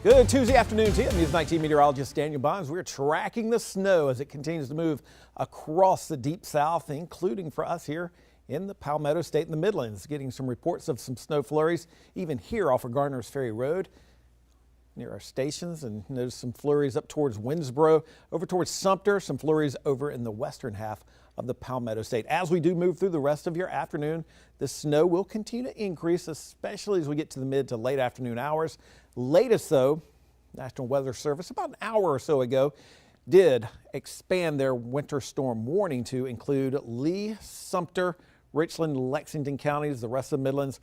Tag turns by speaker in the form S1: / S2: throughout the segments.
S1: Good Tuesday afternoon to you. News 19 meteorologist Daniel Bonds. We're tracking the snow as it continues to move across the deep south, including for us here in the Palmetto State in the Midlands. Getting some reports of some snow flurries even here off of Garner's Ferry Road near our stations, and notice some flurries up towards Winnsboro, over towards Sumter, some flurries over in the western half of the Palmetto State. As we do move through the rest of your afternoon, the snow will continue to increase, especially as we get to the mid to late afternoon hours. Latest though, National Weather Service about an hour or so ago did expand their winter storm warning to include Lee, Sumter, Richland, Lexington counties. The rest of the Midlands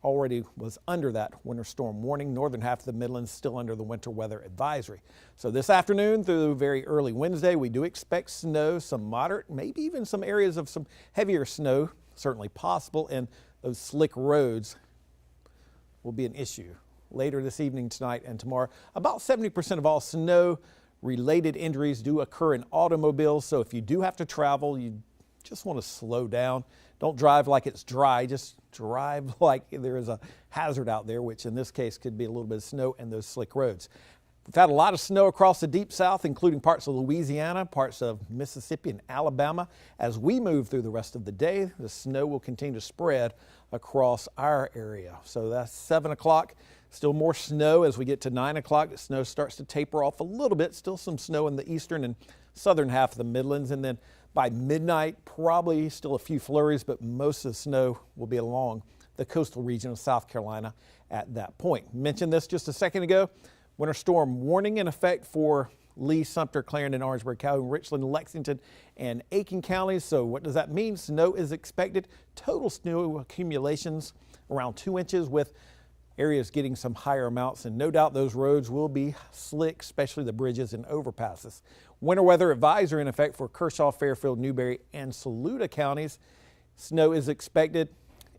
S1: already was under that winter storm warning. Northern half of the Midlands still under the winter weather advisory. So this afternoon through very early Wednesday, we do expect snow, some moderate, maybe even some areas of some heavier snow, certainly possible, and those slick roads will be an issue. Later this evening, tonight, and tomorrow, about 70% of all snow-related injuries do occur in automobiles. So if you do have to travel, you just want to slow down. Don't drive like it's dry. Just drive like there is a hazard out there, which in this case could be a little bit of snow and those slick roads. We've had a lot of snow across the deep south, including parts of Louisiana, parts of Mississippi and Alabama. As we move through the rest of the day, the snow will continue to spread across our area. So that's 7 o'clock. Still more snow as we get to 9 o'clock. The snow starts to taper off a little bit. Still some snow in the eastern and southern half of the Midlands. And then by midnight, probably still a few flurries, but most of the snow will be along the coastal region of South Carolina at that point. Mentioned this just a second ago. Winter storm warning in effect for Lee, Sumter, Clarendon, Orangeburg, Calhoun, Richland, Lexington, and Aiken counties. So what does that mean? Snow is expected. Total snow accumulations around 2 inches, with areas getting some higher amounts, and no doubt those roads will be slick, especially the bridges and overpasses. Winter weather advisory in effect for Kershaw, Fairfield, Newberry, and Saluda counties. Snow is expected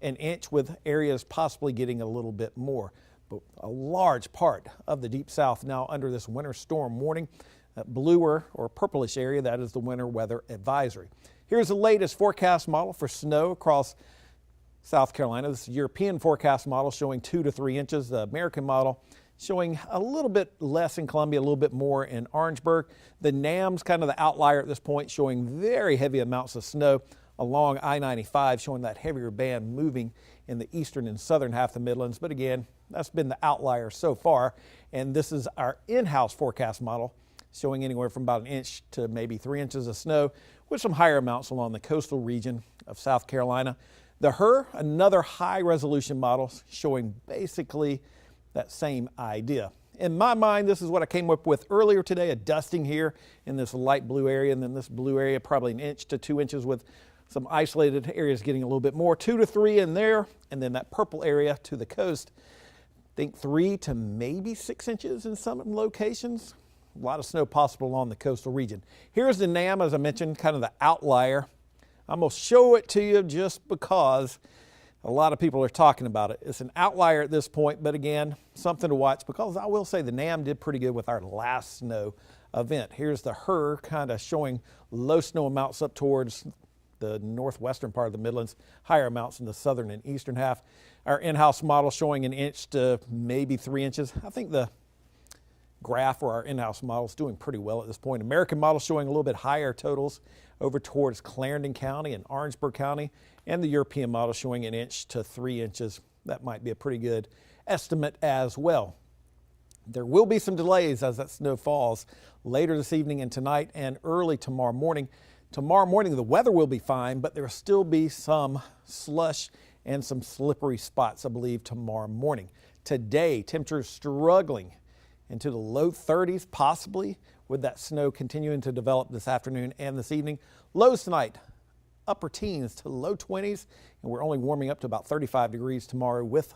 S1: an inch, with areas possibly getting a little bit more. But a large part of the deep south now under this winter storm warning. That bluer or purplish area, that is the winter weather advisory. Here's the latest forecast model for snow across South Carolina. This is a European forecast model showing 2 to 3 inches. The American model showing a little bit less in Columbia, a little bit more in Orangeburg. The NAM's kind of the outlier at this point, showing very heavy amounts of snow along I-95, showing that heavier band moving in the eastern and southern half of the Midlands. But again, that's been the outlier so far. And this is our in-house forecast model, showing anywhere from about an inch to maybe 3 inches of snow, with some higher amounts along the coastal region of South Carolina. The HRRR, another high resolution model, showing basically that same idea. In my mind, this is what I came up with earlier today, a dusting here in this light blue area, and then this blue area probably an inch to 2 inches, with some isolated areas getting a little bit more, 2 to 3 in there, and then that purple area to the coast. I think 3 to maybe 6 inches in some locations. A lot of snow possible along the coastal region. Here's the NAM, as I mentioned, kind of the outlier. I'm going to show it to you just because a lot of people are talking about it. It's an outlier at this point, but again, something to watch, because I will say the NAM did pretty good with our last snow event. Here's the HRRR kind of showing low snow amounts up towards the northwestern part of the Midlands, higher amounts in the southern and eastern half. Our in-house model showing an inch to maybe 3 inches. I think the graph for our in-house model is doing pretty well at this point. American model showing a little bit higher totals over towards Clarendon County and Orangeburg County, and the European model showing an inch to 3 inches. That might be a pretty good estimate as well. There will be some delays as that snow falls later this evening and tonight and early tomorrow morning. Tomorrow morning the weather will be fine, but there will still be some slush and some slippery spots, I believe, tomorrow morning. Today, temperatures struggling into the low 30s, possibly with that snow continuing to develop this afternoon and this evening. Lows tonight, upper teens to low 20s, and we're only warming up to about 35 degrees tomorrow with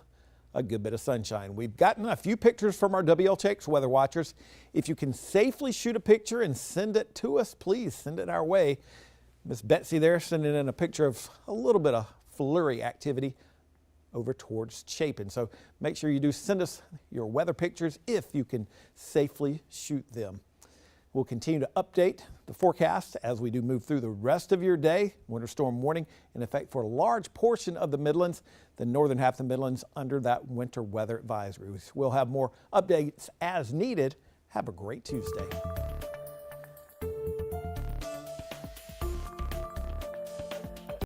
S1: a good bit of sunshine. We've gotten a few pictures from our WLTX weather watchers. If you can safely shoot a picture and send it to us, please send it our way. Miss Betsy there sending in a picture of a little bit of flurry activity over towards Chapin. So make sure you do send us your weather pictures if you can safely shoot them. We'll continue to update the forecast as we do move through the rest of your day. Winter storm warning in effect for a large portion of the Midlands, the northern half of the Midlands under that winter weather advisory. We'll have more updates as needed. Have a great Tuesday.